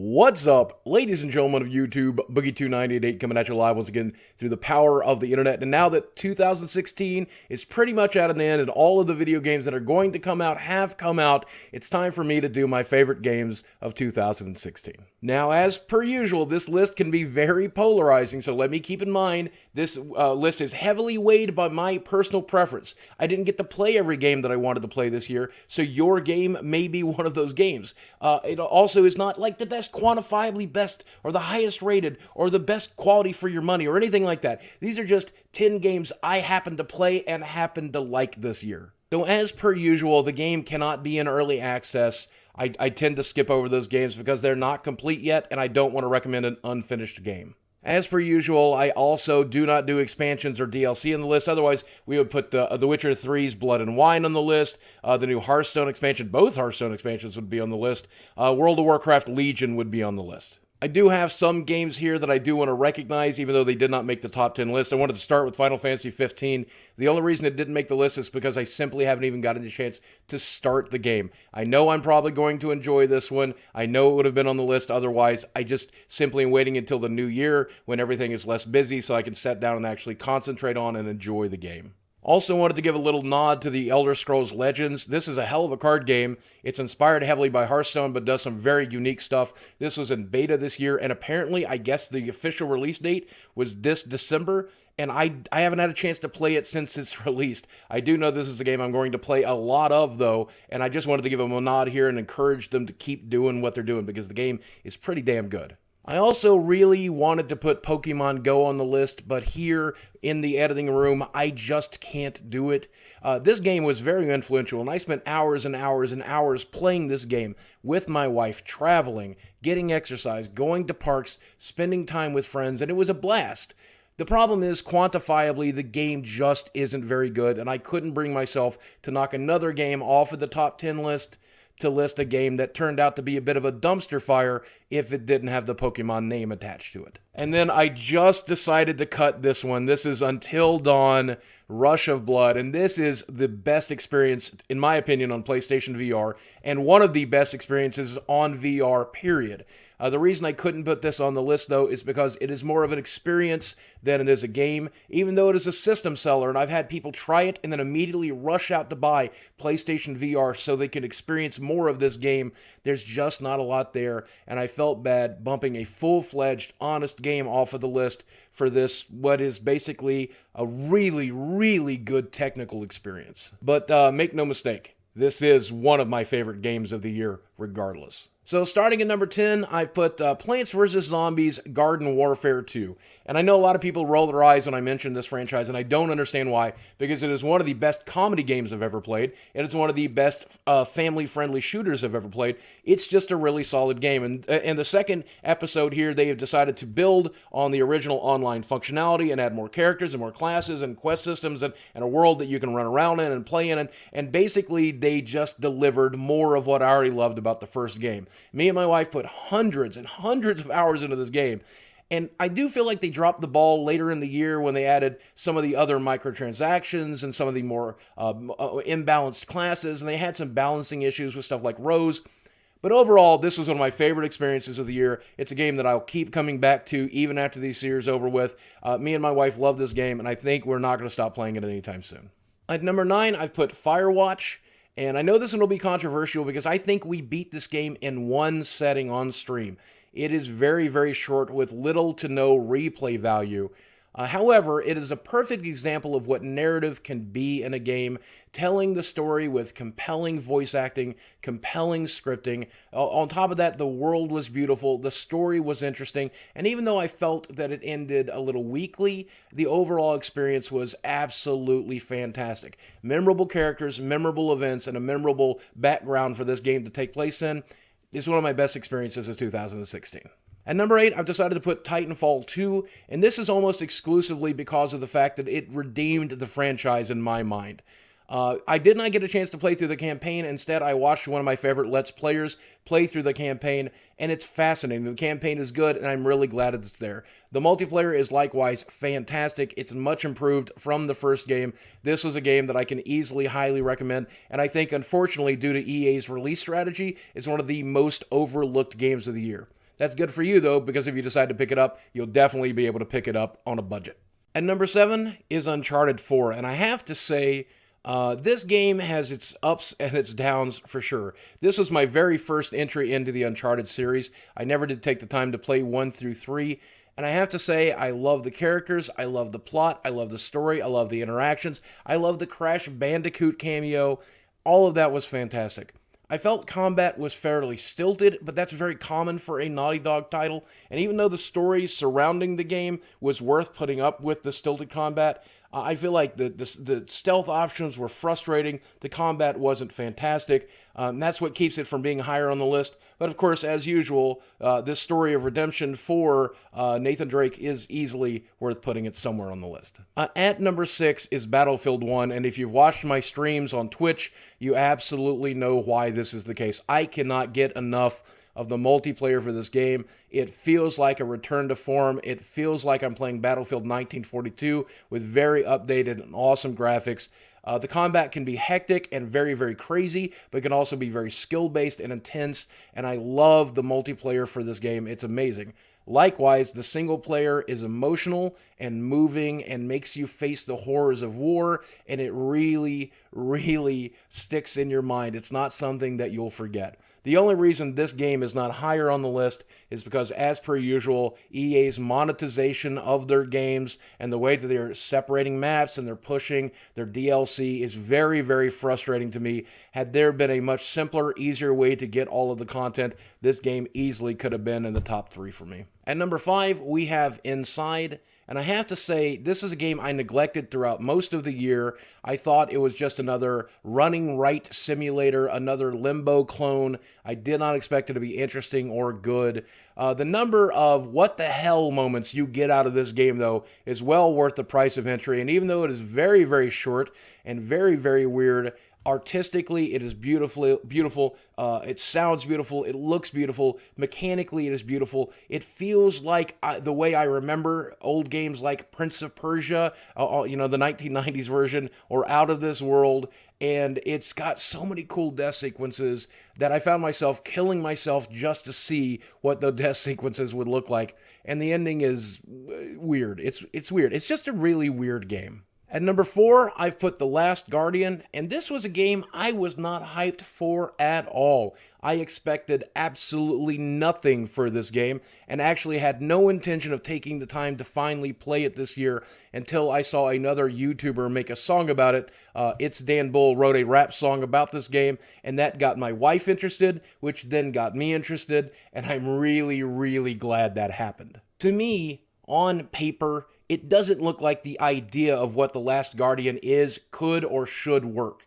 What's up, ladies and gentlemen of YouTube? Boogie2988 coming at you live once again through the power of the internet. And now that 2016 is pretty much at an end and all of the video games that are going to come out have come out, it's time for me to do my favorite games of 2016. Now, as per usual, this list can be very polarizing, so let me keep in mind this list is heavily weighed by my personal preference. I didn't get to play every game that I wanted to play this year, so your game may be one of those games. It also is not like the best, quantifiably best, or the highest rated, or the best quality for your money, or anything like that. These are just 10 games I happen to play and happen to like this year. So as per usual, the game cannot be in early access. I tend to skip over those games because they're not complete yet, and I don't want to recommend an unfinished game. As per usual, I also do not do expansions or DLC on the list. Otherwise, we would put The Witcher 3's Blood and Wine on the list. The new Hearthstone expansion, both Hearthstone expansions would be on the list. World of Warcraft Legion would be on the list. I do have some games here that I do want to recognize, even though they did not make the top 10 list. I wanted to start with Final Fantasy 15. The only reason it didn't make the list is because I simply haven't even gotten a chance to start the game. I know I'm probably going to enjoy this one. I know it would have been on the list otherwise. I just simply am waiting until the new year when everything is less busy so I can sit down and actually concentrate on and enjoy the game. Also wanted to give a little nod to the Elder Scrolls Legends. This is a hell of a card game. It's inspired heavily by Hearthstone, but does some very unique stuff. This was in beta this year, and apparently, I guess the official release date was this December, and I haven't had a chance to play it since it's released. I do know this is a game I'm going to play a lot of, though, and I just wanted to give them a nod here and encourage them to keep doing what they're doing, because the game is pretty damn good. I also really wanted to put Pokemon Go on the list, but here in the editing room, I just can't do it. This game was very influential, and I spent hours and hours and hours playing this game with my wife, traveling, getting exercise, going to parks, spending time with friends, and it was a blast. The problem is, quantifiably, the game just isn't very good, and I couldn't bring myself to knock another game off of the top 10 list to list a game that turned out to be a bit of a dumpster fire if it didn't have the Pokemon name attached to it. And then I just decided to cut this one. This is Until Dawn Rush of Blood, and this is the best experience, in my opinion, on PlayStation VR, and one of the best experiences on VR, period. The reason I couldn't put this on the list, though, is because it is more of an experience than it is a game, even though it is a system seller, and I've had people try it and then immediately rush out to buy PlayStation VR so they can experience more of this game. There's just not a lot there, and I felt bad bumping a full-fledged, honest game off of the list for this, what is basically a really, really good technical experience. But make no mistake, this is one of my favorite games of the year, regardless. So starting at number 10, I put Plants vs. Zombies Garden Warfare 2. And I know a lot of people roll their eyes when I mention this franchise, and I don't understand why, because it is one of the best comedy games I've ever played. It is one of the best family-friendly shooters I've ever played. It's just a really solid game. And the second episode here, they have decided to build on the original online functionality and add more characters and more classes and quest systems and a world that you can run around in and play in. And basically, they just delivered more of what I already loved about the first game. Me and my wife put hundreds and hundreds of hours into this game, and I do feel like they dropped the ball later in the year when they added some of the other microtransactions and some of the more imbalanced classes, and they had some balancing issues with stuff like rows. But overall, this was one of my favorite experiences of the year. It's a game that I'll keep coming back to even after these years over with. Me and my wife love this game, and I think we're not going to stop playing it anytime soon. At number 9, I've put Firewatch. And I know this one will be controversial because I think we beat this game in one setting on stream. It is very, very short with little to no replay value. However, it is a perfect example of what narrative can be in a game, telling the story with compelling voice acting, compelling scripting. On top of that, the world was beautiful, the story was interesting, and even though I felt that it ended a little weakly, the overall experience was absolutely fantastic. Memorable characters, memorable events, and a memorable background for this game to take place in is one of my best experiences of 2016. At number 8, I've decided to put Titanfall 2, and this is almost exclusively because of the fact that it redeemed the franchise in my mind. I did not get a chance to play through the campaign. Instead, I watched one of my favorite Let's Players play through the campaign, and it's fascinating. The campaign is good, and I'm really glad it's there. The multiplayer is likewise fantastic. It's much improved from the first game. This was a game that I can easily highly recommend, and I think, unfortunately, due to EA's release strategy, is one of the most overlooked games of the year. That's good for you, though, because if you decide to pick it up, you'll definitely be able to pick it up on a budget. And number 7 is Uncharted 4. And I have to say, this game has its ups and its downs for sure. This was my very first entry into the Uncharted series. I never did take the time to play 1 through 3. And I have to say, I love the characters, I love the plot, I love the story, I love the interactions, I love the Crash Bandicoot cameo. All of that was fantastic. I felt combat was fairly stilted, but that's very common for a Naughty Dog title, and even though the story surrounding the game was worth putting up with the stilted combat, I feel like the stealth options were frustrating, the combat wasn't fantastic, that's what keeps it from being higher on the list. But of course, as usual, this story of redemption for Nathan Drake is easily worth putting it somewhere on the list. At number 6 is Battlefield 1, and if you've watched my streams on Twitch, you absolutely know why this is the case. I cannot get enough of the multiplayer for this game. It feels like a return to form. It feels like I'm playing Battlefield 1942 with very updated and awesome graphics. The combat can be hectic and very, very crazy, but it can also be very skill-based and intense, and I love the multiplayer for this game. It's amazing. Likewise, the single player is emotional and moving and makes you face the horrors of war, and it really, really sticks in your mind. It's not something that you'll forget. The only reason this game is not higher on the list is because, as per usual, EA's monetization of their games and the way that they're separating maps and they're pushing their DLC is very, very frustrating to me. Had there been a much simpler, easier way to get all of the content, this game easily could have been in the top 3 for me. At number 5, we have Inside. And I have to say, this is a game I neglected throughout most of the year. I thought it was just another running right simulator, another Limbo clone. I did not expect it to be interesting or good. The number of what the hell moments you get out of this game, though, is well worth the price of entry. And even though it is very, very short and very, very weird, artistically, it is beautiful. It sounds beautiful. It looks beautiful. Mechanically, it is beautiful. It feels like the way I remember old games like Prince of Persia, the 1990s version, or Out of This World. And it's got so many cool death sequences that I found myself killing myself just to see what the death sequences would look like. And the ending is weird. It's weird. It's just a really weird game. At number 4, I've put The Last Guardian, and this was a game I was not hyped for at all. I expected absolutely nothing for this game, and actually had no intention of taking the time to finally play it this year until I saw another YouTuber make a song about it. It's Dan Bull wrote a rap song about this game, and that got my wife interested, which then got me interested, and I'm really, really glad that happened. To me, on paper, it doesn't look like the idea of what The Last Guardian is, could, or should work.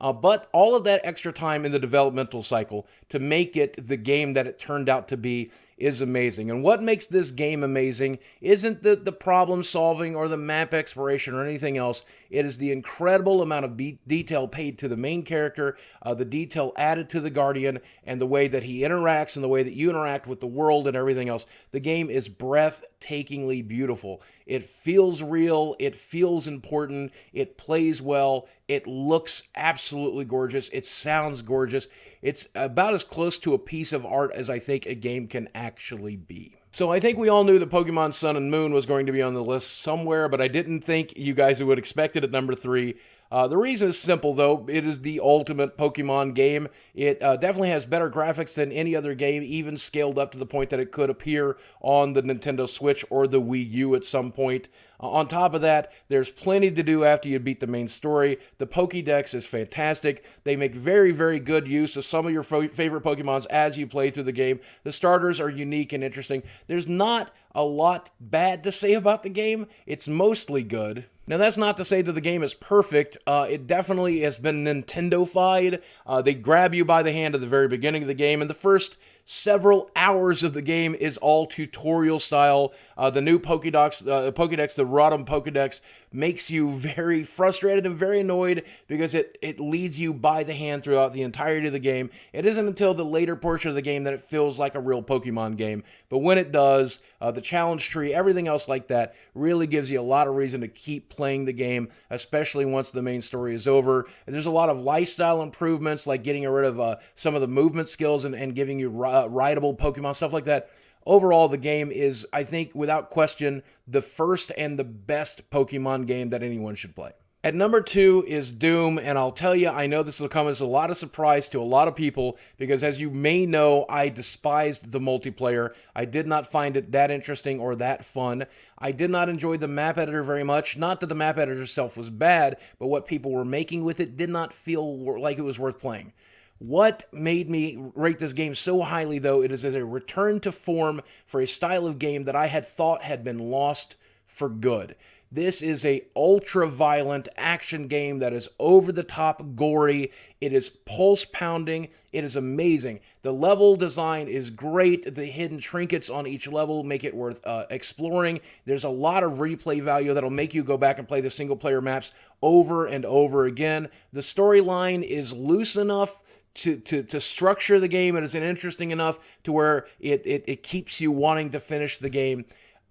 But all of that extra time in the developmental cycle to make it the game that it turned out to be is amazing. And what makes this game amazing isn't the problem solving or the map exploration or anything else. It is the incredible amount of detail paid to the main character, the detail added to the Guardian, and the way that he interacts and the way that you interact with the world and everything else. The game is breathtakingly beautiful. It feels real, it feels important, it plays well, it looks absolutely gorgeous, it sounds gorgeous. It's about as close to a piece of art as I think a game can actually be. So I think we all knew that Pokemon Sun and Moon was going to be on the list somewhere, but I didn't think you guys would expect it at number 3. The reason is simple, though. It is the ultimate Pokemon game. It definitely has better graphics than any other game, even scaled up to the point that it could appear on the Nintendo Switch or the Wii U at some point. On top of that, there's plenty to do after you beat the main story. The Pokédex is fantastic. They make very, very good use of some of your favorite Pokemons as you play through the game. The starters are unique and interesting. There's not a lot bad to say about the game. It's mostly good. Now, that's not to say that the game is perfect. It definitely has been Nintendo-fied. They grab you by the hand at the very beginning of the game, and the first several hours of the game is all tutorial style. The new Pokédex, the Rotom Pokédex, makes you very frustrated and very annoyed because it leads you by the hand throughout the entirety of the game. It isn't until the later portion of the game that it feels like a real Pokemon game. But when it does, the challenge tree, everything else like that, really gives you a lot of reason to keep playing the game, especially once the main story is over. And there's a lot of lifestyle improvements, like getting rid of some of the movement skills and giving you rideable Pokemon, stuff like that. Overall, the game is, I think, without question, the first and the best Pokemon game that anyone should play. At number 2 is Doom, and I'll tell you, I know this will come as a lot of surprise to a lot of people, because as you may know, I despised the multiplayer. I did not find it that interesting or that fun. I did not enjoy the map editor very much. Not that the map editor itself was bad, but what people were making with it did not feel like it was worth playing. What made me rate this game so highly, though, it is a return to form for a style of game that I had thought had been lost for good. This is a ultra-violent action game that is over-the-top gory. It is pulse-pounding. It is amazing. The level design is great. The hidden trinkets on each level make it worth exploring. There's a lot of replay value that'll make you go back and play the single-player maps over and over again. The storyline is loose enough to structure the game. It is interesting enough to where it keeps you wanting to finish the game.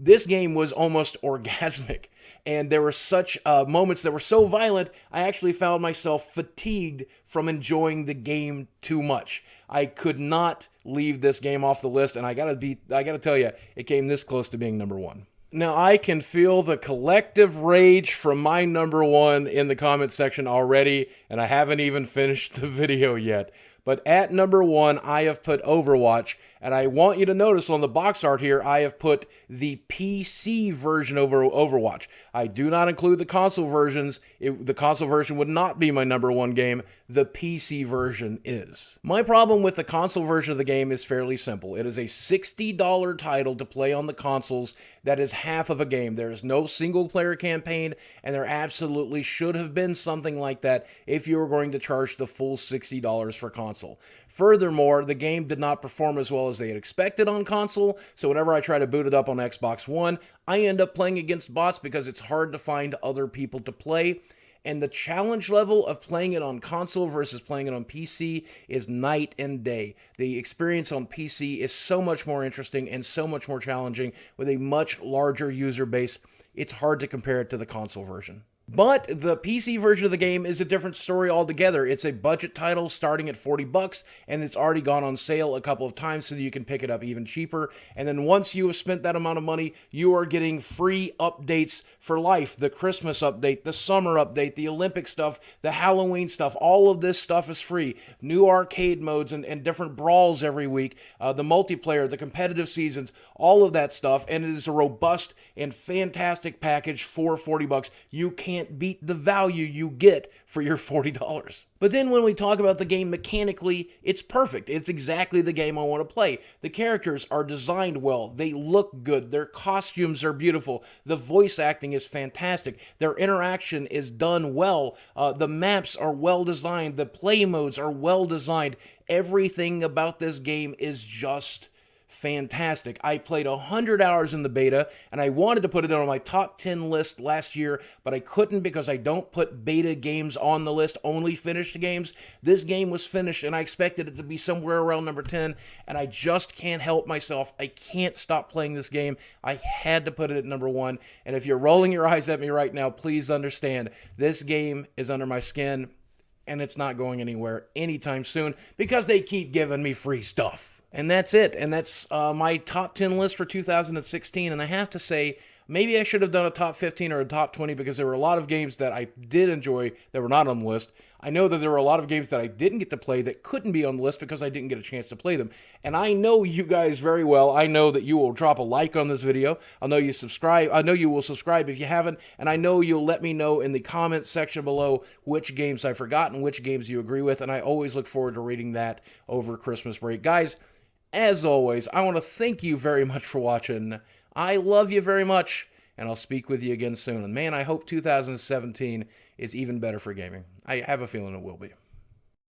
This game was almost orgasmic, and there were such moments that were so violent, I actually found myself fatigued from enjoying the game too much. I could not leave this game off the list, and I gotta tell you, it came this close to being number 1. Now, I can feel the collective rage from my number 1 in the comment section already, and I haven't even finished the video yet. But at number 1, I have put Overwatch, and I want you to notice on the box art here, I have put the PC version of Overwatch. I do not include the console versions. The console version would not be my number 1 game. The PC version is. My problem with the console version of the game is fairly simple. It is a $60 title to play on the consoles that is half of a game. There is no single-player campaign, and there absolutely should have been something like that if you were going to charge the full $60 for console. Furthermore, the game did not perform as well as they had expected on console, so whenever I try to boot it up on Xbox One, I end up playing against bots because it's hard to find other people to play. And the challenge level of playing it on console versus playing it on PC is night and day. The experience on PC is so much more interesting and so much more challenging with a much larger user base. It's hard to compare it to the console version. But the PC version of the game is a different story altogether. It's a budget title starting at $40, and it's already gone on sale a couple of times so that you can pick it up even cheaper. And then once you have spent that amount of money, you are getting free updates for life. The Christmas update, the summer update, the Olympic stuff, the Halloween stuff, all of this stuff is free. New arcade modes and different brawls every week, the multiplayer, the competitive seasons, all of that stuff. And it is a robust and fantastic package for $40. You can't beat the value you get for your $40. But then when we talk about the game mechanically, it's perfect. It's exactly the game I want to play. The characters are designed well. They look good. Their costumes are beautiful. The voice acting is fantastic. Their interaction is done well. The maps are well designed. The play modes are well designed. Everything about this game is just fantastic. I played 100 hours in the beta, and I wanted to put it on my top 10 list last year, but I couldn't because I don't put beta games on the list, only finished games. This game was finished, and I expected it to be somewhere around number 10, and I just can't help myself. I can't stop playing this game. I had to put it at number 1, and if you're rolling your eyes at me right now, please understand, this game is under my skin, and it's not going anywhere anytime soon because they keep giving me free stuff. And that's it. And that's my top 10 list for 2016. And I have to say, maybe I should have done a top 15 or a top 20 because there were a lot of games that I did enjoy that were not on the list. I know that there were a lot of games that I didn't get to play that couldn't be on the list because I didn't get a chance to play them. And I know you guys very well. I know that you will drop a like on this video. I know you subscribe. I know you will subscribe if you haven't. And I know you'll let me know in the comments section below which games I forgot and which games you agree with. And I always look forward to reading that over Christmas break. Guys, as always, I want to thank you very much for watching. I love you very much, and I'll speak with you again soon. And man, I hope 2017 is even better for gaming. I have a feeling it will be.